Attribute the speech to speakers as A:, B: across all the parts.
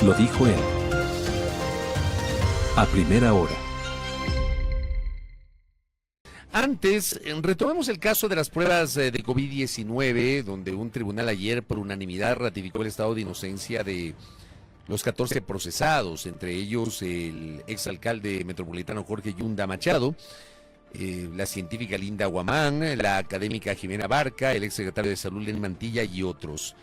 A: Lo dijo él. A primera hora.
B: Antes, retomemos el caso de las pruebas de COVID-19, donde un tribunal ayer por unanimidad ratificó el estado de inocencia de los 14 procesados, entre ellos el exalcalde metropolitano Jorge Yunda Machado, la científica Linda Guamán, la académica Jimena Barca, el exsecretario de Salud Len Mantilla y otros.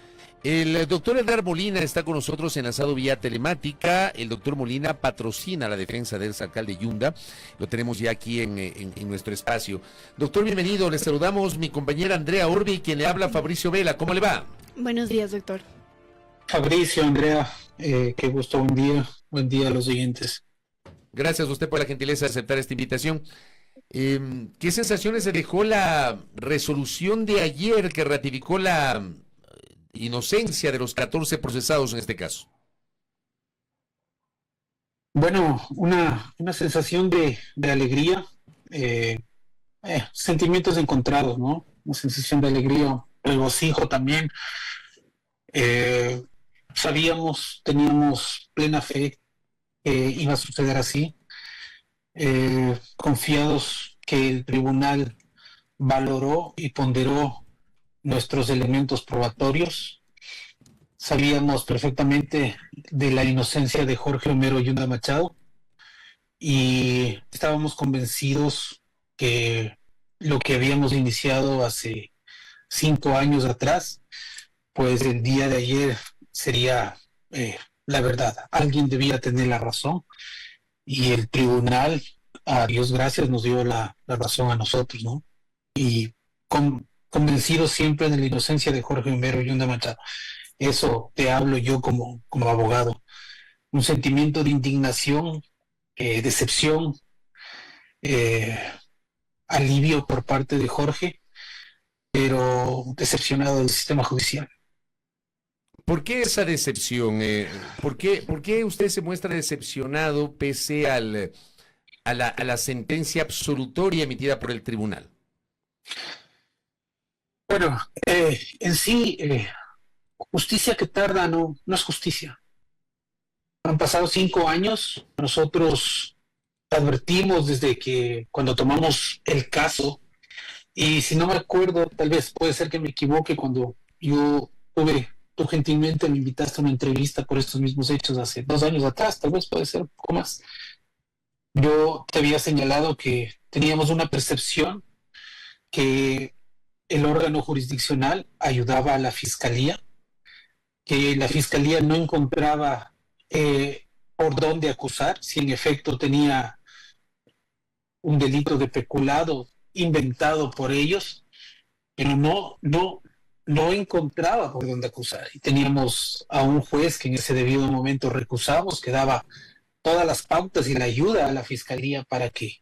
B: El doctor Edgar Molina está con nosotros enlazado vía telemática. El doctor Molina patrocina la defensa del exalcalde Yunda. Lo tenemos ya aquí en nuestro espacio. Doctor, bienvenido. Le saludamos mi compañera Andrea Orbi, quien le habla Fabricio Vela. ¿Cómo le va?
C: Buenos días, doctor.
D: Fabricio, Andrea, qué gusto, buen día a los siguientes.
B: Gracias a usted por la gentileza de aceptar esta invitación. ¿Qué sensaciones le dejó la resolución de ayer que ratificó la inocencia de los 14 procesados en este caso?
D: Bueno, una sensación de alegría, sentimientos encontrados, ¿no? Una sensación de alegría, regocijo también. Teníamos plena fe que iba a suceder así, confiados que el tribunal valoró y ponderó nuestros elementos probatorios. Sabíamos perfectamente de la inocencia de Jorge Homero Yunda Machado y estábamos convencidos que lo que habíamos iniciado hace 5 años atrás, pues el día de ayer sería la verdad. Alguien debía tener la razón y el tribunal, a Dios gracias, nos dio la razón a nosotros, ¿no? Y convencido siempre de la inocencia de Jorge Homero Yunda Machado. Eso te hablo yo como abogado. Un sentimiento de indignación, decepción, alivio por parte de Jorge, pero decepcionado del sistema judicial.
B: ¿Por qué esa decepción? ¿Por qué usted se muestra decepcionado pese a la sentencia absolutoria emitida por el tribunal?
D: Bueno, en sí, justicia que tarda no es justicia. Han pasado 5 años, nosotros advertimos desde que cuando tomamos el caso, y si no me acuerdo, tal vez puede ser que me equivoque, cuando tú gentilmente me invitaste a una entrevista por estos mismos hechos hace 2 años atrás, tal vez puede ser un poco más. Yo te había señalado que teníamos una percepción que el órgano jurisdiccional ayudaba a la fiscalía, que la fiscalía no encontraba por dónde acusar, si en efecto tenía un delito de peculado inventado por ellos, pero no encontraba por dónde acusar. Y teníamos a un juez que en ese debido momento recusamos, que daba todas las pautas y la ayuda a la fiscalía para que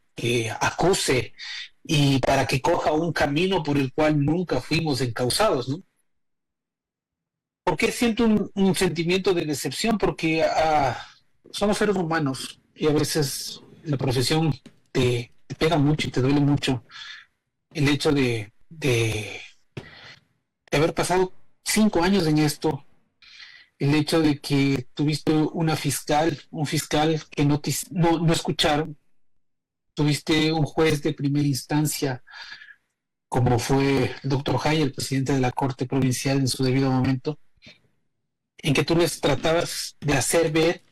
D: acuse y para que coja un camino por el cual nunca fuimos encausados, ¿no? ¿Por qué siento un sentimiento de decepción? Porque somos seres humanos y a veces la profesión te pega mucho y te duele mucho el hecho de haber pasado 5 años en esto, el hecho de que tuviste un fiscal que no escucharon, tuviste un juez de primera instancia, como fue el doctor Jaya, el presidente de la Corte Provincial en su debido momento, en que tú les tratabas de hacer ver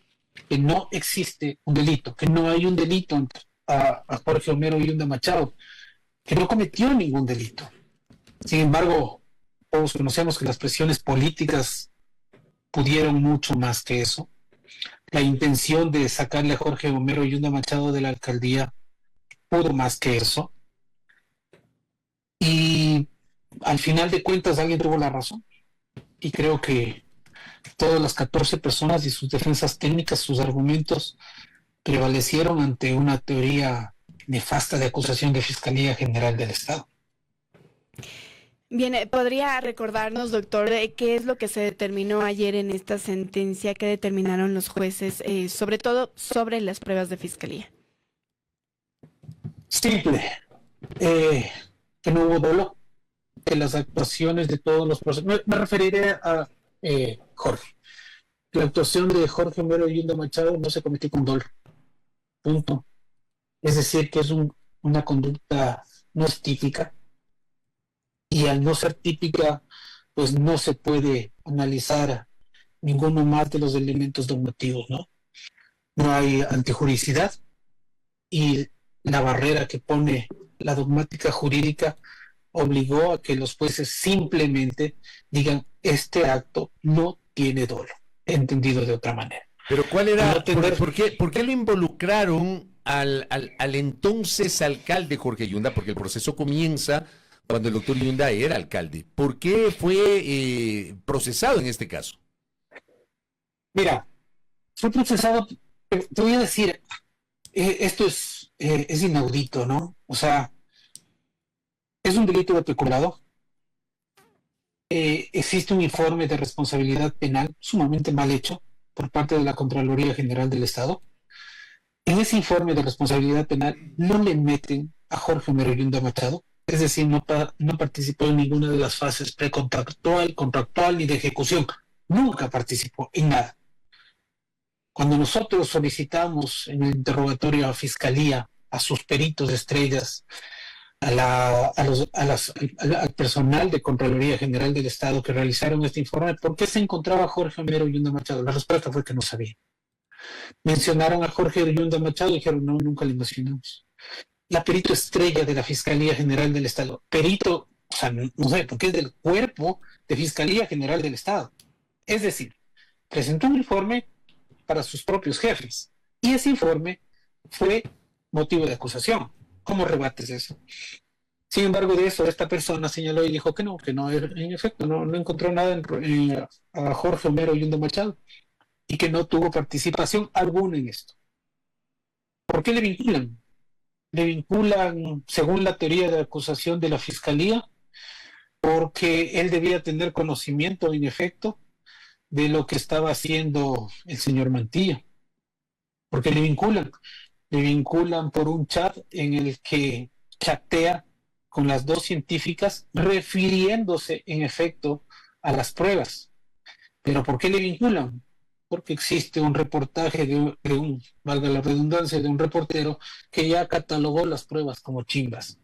D: que no existe un delito, que no hay un delito a Jorge Homero Yunda Machado, que no cometió ningún delito. Sin embargo, todos conocemos que las presiones políticas pudieron mucho más que eso. La intención de sacarle a Jorge Homero Yunda Machado de la alcaldía pudo más que eso. Y al final de cuentas alguien tuvo la razón. Y creo que todas las 14 personas y sus defensas técnicas, sus argumentos, prevalecieron ante una teoría nefasta de acusación de Fiscalía General del Estado.
C: Bien, ¿podría recordarnos, doctor, qué es lo que se determinó ayer en esta sentencia, qué determinaron los jueces, sobre todo sobre las pruebas de fiscalía?
D: Simple, que no hubo dolo, que las actuaciones de todos los procesos, me referiré a Jorge, la actuación de Jorge Mero Yunda Machado no se cometió con dolo. Punto. Es decir, que es una conducta no es típica, y al no ser típica, pues no se puede analizar ninguno más de los elementos dogmáticos, ¿no? No hay antijuricidad, y la barrera que pone la dogmática jurídica obligó a que los jueces simplemente digan: este acto no tiene dolo, entendido de otra manera.
B: Pero ¿cuál era?
D: No tener...
B: ¿Por qué lo involucraron al entonces alcalde Jorge Yunda? Porque el proceso comienza cuando el doctor Yunda era alcalde. ¿Por qué fue procesado en este caso?
D: Mira, fue procesado, te voy a decir, esto es inaudito, ¿no? O sea, es un delito de peculado. Existe un informe de responsabilidad penal sumamente mal hecho por parte de la Contraloría General del Estado. En ese informe de responsabilidad penal no le meten a Jorge Mero Yunda Machado, es decir, no participó en ninguna de las fases precontractual, contractual ni de ejecución. Nunca participó en nada. Cuando nosotros solicitamos en el interrogatorio a Fiscalía, a sus peritos estrellas, al personal de Contraloría General del Estado que realizaron este informe, ¿por qué se encontraba Jorge Mero Yunda Machado? La respuesta fue que no sabía. Mencionaron a Jorge Yunda Machado y dijeron: no, nunca le mencionamos. La perito estrella de la Fiscalía General del Estado, perito, o sea, no sé, porque es del cuerpo de Fiscalía General del Estado. Es decir, presentó un informe para sus propios jefes, y ese informe fue motivo de acusación. ¿Cómo rebates eso? Sin embargo, de eso esta persona señaló y dijo que no, en efecto no encontró nada a Jorge Mero Yunda Machado, y que no tuvo participación alguna en esto. ¿Por qué le vinculan? Le vinculan, según la teoría de acusación de la Fiscalía, porque él debía tener conocimiento, en efecto, de lo que estaba haciendo el señor Mantilla. ¿Por qué le vinculan? Le vinculan por un chat en el que chatea con las dos científicas, refiriéndose, en efecto, a las pruebas. ¿Pero por qué le vinculan? Porque existe un reportaje valga la redundancia, de un reportero que ya catalogó las pruebas como chimbas.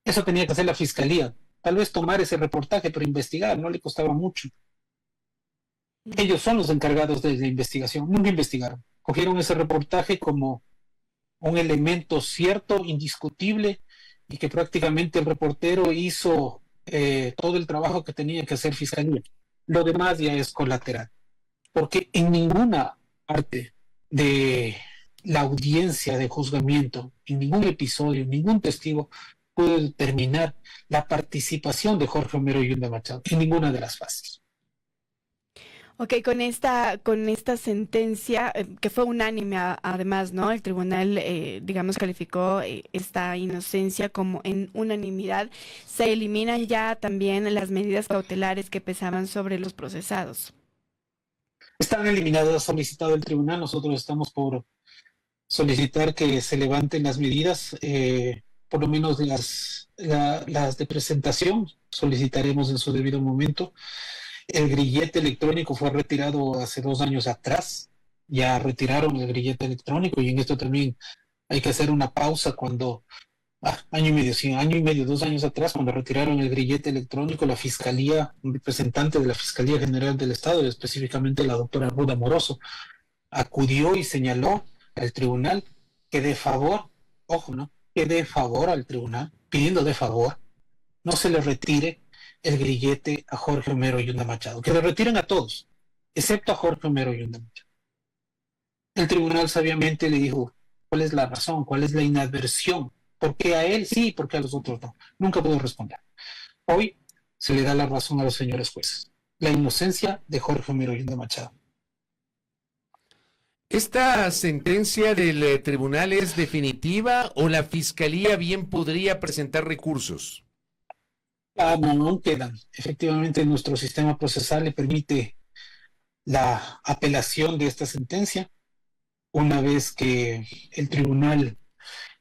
D: Eso tenía que hacer la Fiscalía. Tal vez tomar ese reportaje, pero investigar no le costaba mucho. Ellos son los encargados de la investigación. Nunca investigaron. Cogieron ese reportaje como un elemento cierto, indiscutible, y que prácticamente el reportero hizo todo el trabajo que tenía que hacer Fiscalía. Lo demás ya es colateral. Porque en ninguna parte de la audiencia de juzgamiento, en ningún episodio, ningún testigo pudo determinar la participación de Jorge Mero Yunda Machado en ninguna de las fases.
C: Ok, con esta sentencia, que fue unánime además, ¿no? El tribunal, digamos, calificó esta inocencia como en unanimidad. Se eliminan ya también las medidas cautelares que pesaban sobre los procesados.
D: Están eliminadas, ha solicitado el tribunal. Nosotros estamos por solicitar que se levanten las medidas, por lo menos las de presentación, solicitaremos en su debido momento. El grillete electrónico fue retirado hace 2 años atrás, ya retiraron el grillete electrónico, y en esto también hay que hacer una pausa. Cuando, año y medio, 2 años atrás, cuando retiraron el grillete electrónico, la Fiscalía, un representante de la Fiscalía General del Estado, y específicamente la doctora Ruda Moroso, acudió y señaló al tribunal que de favor, ojo, ¿no?, que de favor al tribunal, pidiendo de favor, no se le retire el grillete a Jorge Mero Yunda Machado, que le retiren a todos, excepto a Jorge Mero Yunda Machado. El tribunal sabiamente le dijo cuál es la razón, cuál es la inadversión, por qué a él sí y por qué a los otros no. Nunca pudo responder. Hoy se le da la razón a los señores jueces. La inocencia de Jorge Mero Yunda Machado.
B: ¿Esta sentencia del tribunal es definitiva o la Fiscalía bien podría presentar recursos?
D: No quedan. Efectivamente, nuestro sistema procesal le permite la apelación de esta sentencia. Una vez que el tribunal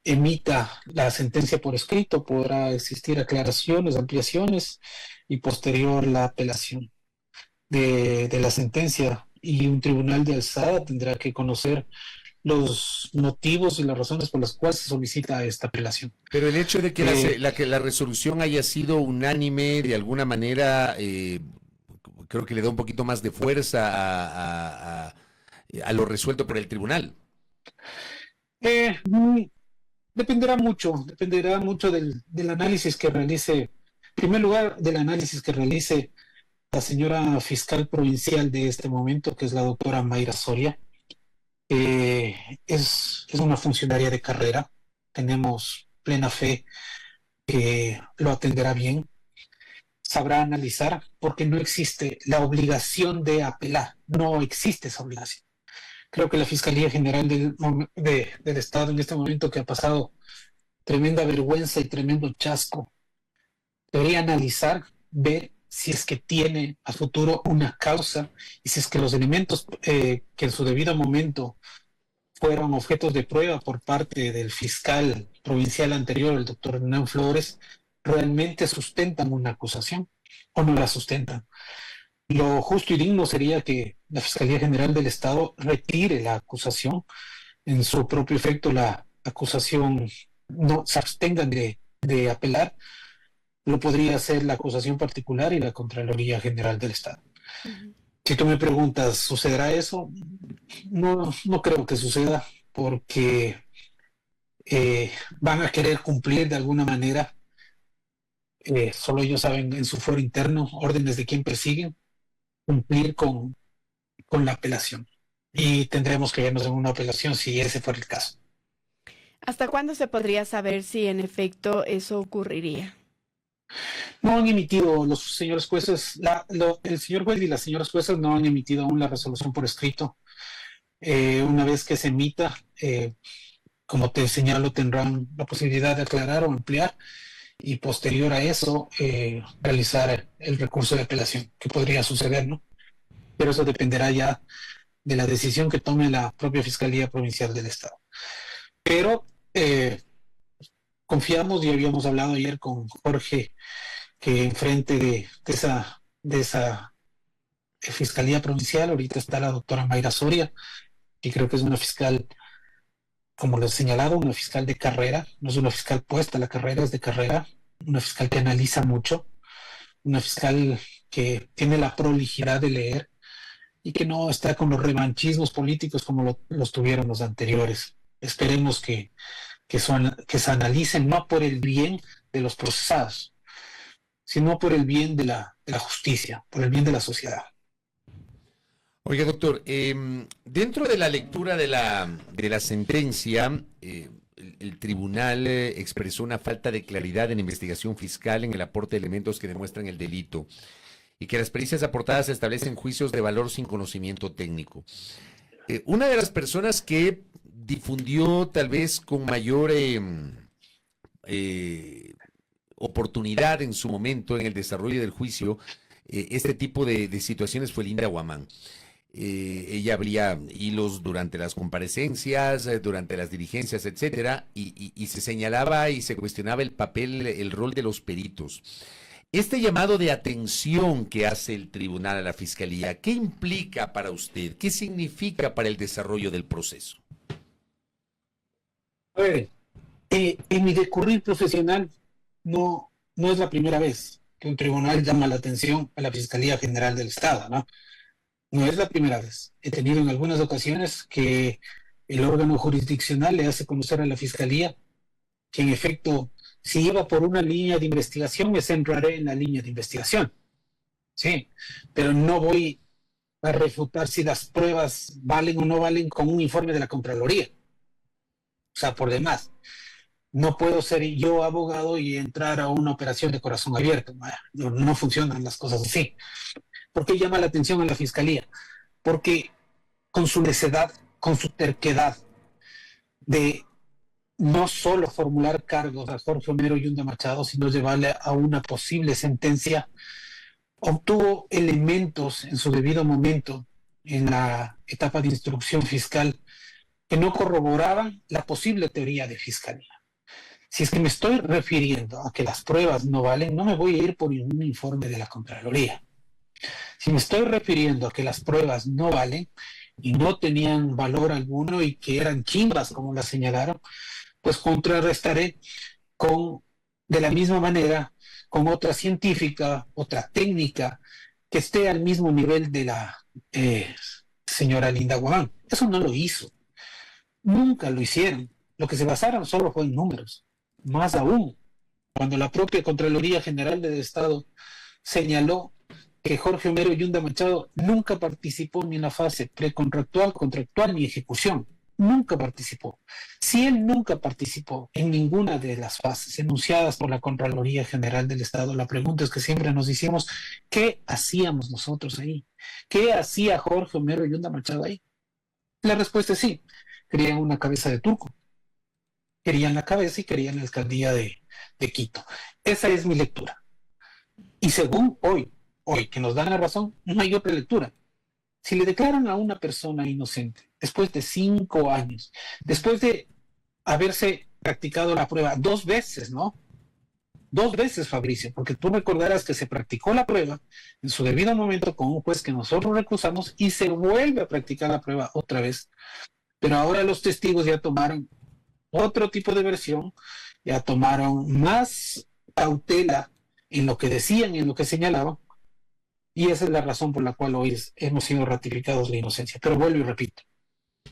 D: emita la sentencia por escrito, podrá existir aclaraciones, ampliaciones, y posterior la apelación de la sentencia. y un tribunal de alzada tendrá que conocer los motivos y las razones por las cuales se solicita esta apelación.
B: Pero el hecho de que que la resolución haya sido unánime, de alguna manera, creo que le da un poquito más de fuerza a lo resuelto por el tribunal.
D: Dependerá mucho del análisis que realice, en primer lugar, del análisis que realice la señora fiscal provincial de este momento, que es la doctora Mayra Soria. Es una funcionaria de carrera, tenemos plena fe que lo atenderá bien, sabrá analizar, porque no existe la obligación de apelar, no existe esa obligación. Creo que la Fiscalía General del Estado en este momento, que ha pasado tremenda vergüenza y tremendo chasco, debería analizar, ver si es que tiene a futuro una causa y si es que los elementos que en su debido momento fueron objetos de prueba por parte del fiscal provincial anterior, el doctor Hernán Flores, realmente sustentan una acusación o no la sustentan. Lo justo y digno sería que la Fiscalía General del Estado retire la acusación. En su propio efecto, la acusación no se abstengan de apelar. Lo podría hacer la acusación particular y la Contraloría General del Estado. Si tú me preguntas, ¿sucederá eso? No creo que suceda, porque van a querer cumplir de alguna manera, solo ellos saben en su fuero interno, órdenes de quién persiguen, cumplir con la apelación. Y tendremos que vernos en una apelación si ese fuera el caso.
C: ¿Hasta cuándo se podría saber si en efecto eso ocurriría?
D: No han emitido los señores jueces, el señor juez y las señoras jueces no han emitido aún la resolución por escrito. Una vez que se emita, como te señalo, tendrán la posibilidad de aclarar o ampliar y posterior a eso realizar el recurso de apelación, que podría suceder, ¿no? Pero eso dependerá ya de la decisión que tome la propia Fiscalía Provincial del Estado. Pero confiamos, y habíamos hablado ayer con Jorge, que enfrente de esa Fiscalía Provincial ahorita está la doctora Mayra Soria, que creo que es una fiscal, como lo he señalado, una fiscal de carrera, no es una fiscal puesta a la carrera, es de carrera, una fiscal que analiza mucho, una fiscal que tiene la prolijidad de leer y que no está con los revanchismos políticos como los tuvieron los anteriores. Esperemos que se analicen no por el bien de los procesados, sino por el bien de la justicia, por el bien de la sociedad.
B: Oiga, doctor, dentro de la lectura de la sentencia, el tribunal expresó una falta de claridad en la investigación fiscal en el aporte de elementos que demuestran el delito y que las pericias aportadas establecen juicios de valor sin conocimiento técnico. Una de las personas que difundió tal vez con mayor oportunidad en su momento en el desarrollo del juicio este tipo de situaciones fue Linda Guamán. Ella abría hilos durante las comparecencias, durante las diligencias, etcétera, y se señalaba y se cuestionaba el papel, el rol de los peritos. Este llamado de atención que hace el tribunal a la fiscalía, ¿qué implica para usted? ¿Qué significa para el desarrollo del proceso?
D: A ver, en mi decurrir profesional no es la primera vez que un tribunal llama la atención a la Fiscalía General del Estado, ¿no? No es la primera vez. He tenido en algunas ocasiones que el órgano jurisdiccional le hace conocer a la Fiscalía que en efecto, si iba por una línea de investigación, me centraré en la línea de investigación. Sí, pero no voy a refutar si las pruebas valen o no valen con un informe de la Contraloría. O sea, por demás. No puedo ser yo abogado y entrar a una operación de corazón abierto. No funcionan las cosas así. ¿Por qué llama la atención a la Fiscalía? Porque con su necedad, con su terquedad de no solo formular cargos a Jorge Homero Yunda Machado, sino llevarle a una posible sentencia, obtuvo elementos en su debido momento en la etapa de instrucción fiscal que no corroboraban la posible teoría de fiscalía. Si es que me estoy refiriendo a que las pruebas no valen, no me voy a ir por un informe de la Contraloría. Si me estoy refiriendo a que las pruebas no valen y no tenían valor alguno y que eran chimbas, como las señalaron, pues contrarrestaré con, de la misma manera, con otra científica, otra técnica, que esté al mismo nivel de la señora Linda Guamán. Eso no lo hizo. Nunca lo hicieron. Lo que se basaron solo fue en números. Más aún, cuando la propia Contraloría General del Estado señaló que Jorge Homero Yunda Machado nunca participó ni en la fase precontractual, contractual ni ejecución. Nunca participó. Si él nunca participó en ninguna de las fases enunciadas por la Contraloría General del Estado, la pregunta es que siempre nos hicimos, ¿qué hacíamos nosotros ahí? ¿Qué hacía Jorge Homero Yunda Machado ahí? La respuesta es sí. Querían una cabeza de turco. Querían la cabeza y querían la alcaldía de Quito. Esa es mi lectura. Y según hoy que nos dan la razón, no hay otra lectura. Si le declaran a una persona inocente, después de 5 años, después de haberse practicado la prueba 2 veces, ¿no? 2 veces, Fabricio, porque tú recordarás que se practicó la prueba en su debido momento con un juez que nosotros recusamos y se vuelve a practicar la prueba otra vez. Pero ahora los testigos ya tomaron otro tipo de versión, ya tomaron más cautela en lo que decían y en lo que señalaban, y esa es la razón por la cual hoy hemos sido ratificados la inocencia. Pero vuelvo y repito,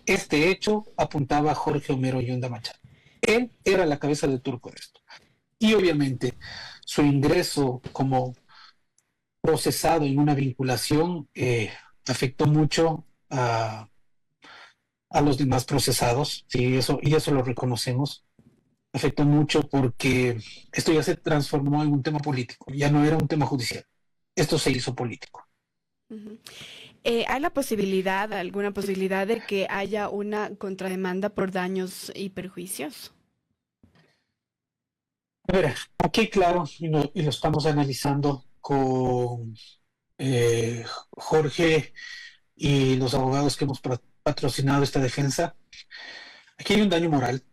D: este hecho apuntaba a Jorge Homero Yunda Machado. Él era la cabeza del turco de esto. Y obviamente su ingreso como procesado en una vinculación afectó mucho a los demás procesados, sí, y eso lo reconocemos. Afectó mucho porque esto ya se transformó en un tema político, ya no era un tema judicial. Esto se hizo político.
C: Uh-huh. ¿Hay alguna posibilidad de que haya una contrademanda por daños y perjuicios?
D: A ver, aquí claro, y lo estamos analizando con Jorge y los abogados que hemos patrocinado esta defensa. Aquí hay un daño moral,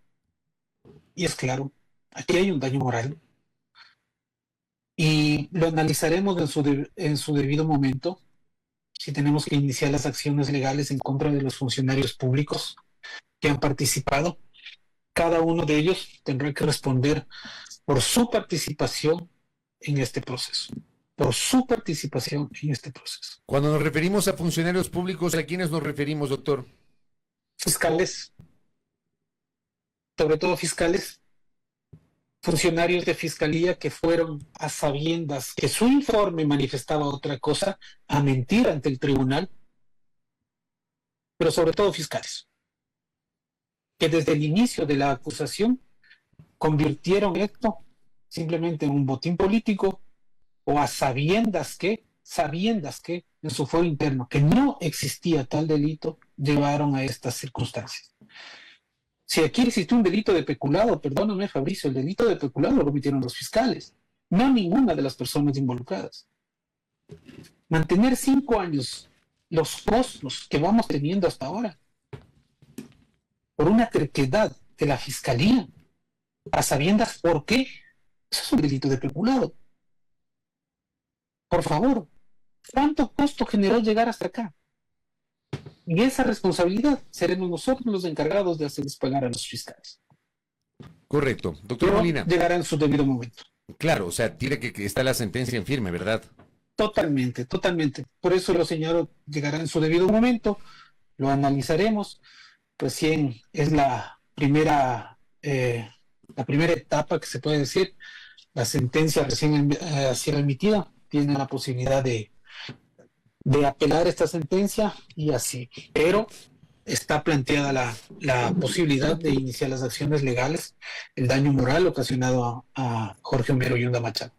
D: y es claro, aquí hay un daño moral, y lo analizaremos en su debido momento, si tenemos que iniciar las acciones legales en contra de los funcionarios públicos que han participado. Cada uno de ellos tendrá que responder por su participación en este proceso. Por su participación en este proceso.
B: Cuando nos referimos a funcionarios públicos, ¿a quiénes nos referimos, doctor?
D: Fiscales, sobre todo fiscales, funcionarios de fiscalía que fueron a sabiendas que su informe manifestaba otra cosa, a mentir ante el tribunal, pero sobre todo fiscales, que desde el inicio de la acusación convirtieron esto simplemente en un botín político, o a sabiendas que en su fuero interno, que no existía tal delito, llevaron a estas circunstancias. Si aquí existe un delito de peculado, perdóname, Fabricio, el delito de peculado lo cometieron los fiscales, no ninguna de las personas involucradas. Mantener 5 años los costos que vamos teniendo hasta ahora, por una terquedad de la fiscalía, a sabiendas por qué, eso es un delito de peculado. Por favor, ¿cuánto costo generó llegar hasta acá? Y esa responsabilidad seremos nosotros los encargados de hacerles pagar a los fiscales.
B: Correcto. Doctor
D: Pero
B: Molina.
D: llegará en su debido momento.
B: Claro, o sea, tiene que está la sentencia en firme, ¿verdad?
D: Totalmente. Por eso lo señalo, llegará en su debido momento, lo analizaremos. Recién es la primera etapa que se puede decir. La sentencia recién ha sido emitida, tiene la posibilidad de apelar esta sentencia y así, pero está planteada la posibilidad de iniciar las acciones legales, el daño moral ocasionado a Jorge Homero Yunda Machado.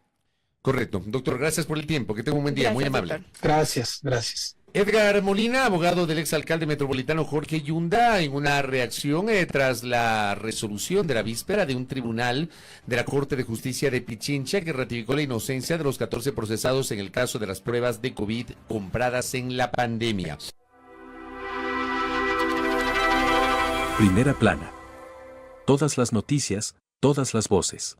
B: Correcto. Doctor, gracias por el tiempo. Que tenga un buen día. Muy amable.
C: Doctor.
D: Gracias.
B: Edgar Molina, abogado del exalcalde metropolitano Jorge Yunda, en una reacción tras la resolución de la víspera de un tribunal de la Corte de Justicia de Pichincha que ratificó la inocencia de los 14 procesados en el caso de las pruebas de COVID compradas en la pandemia.
A: Primera plana. Todas las noticias, todas las voces.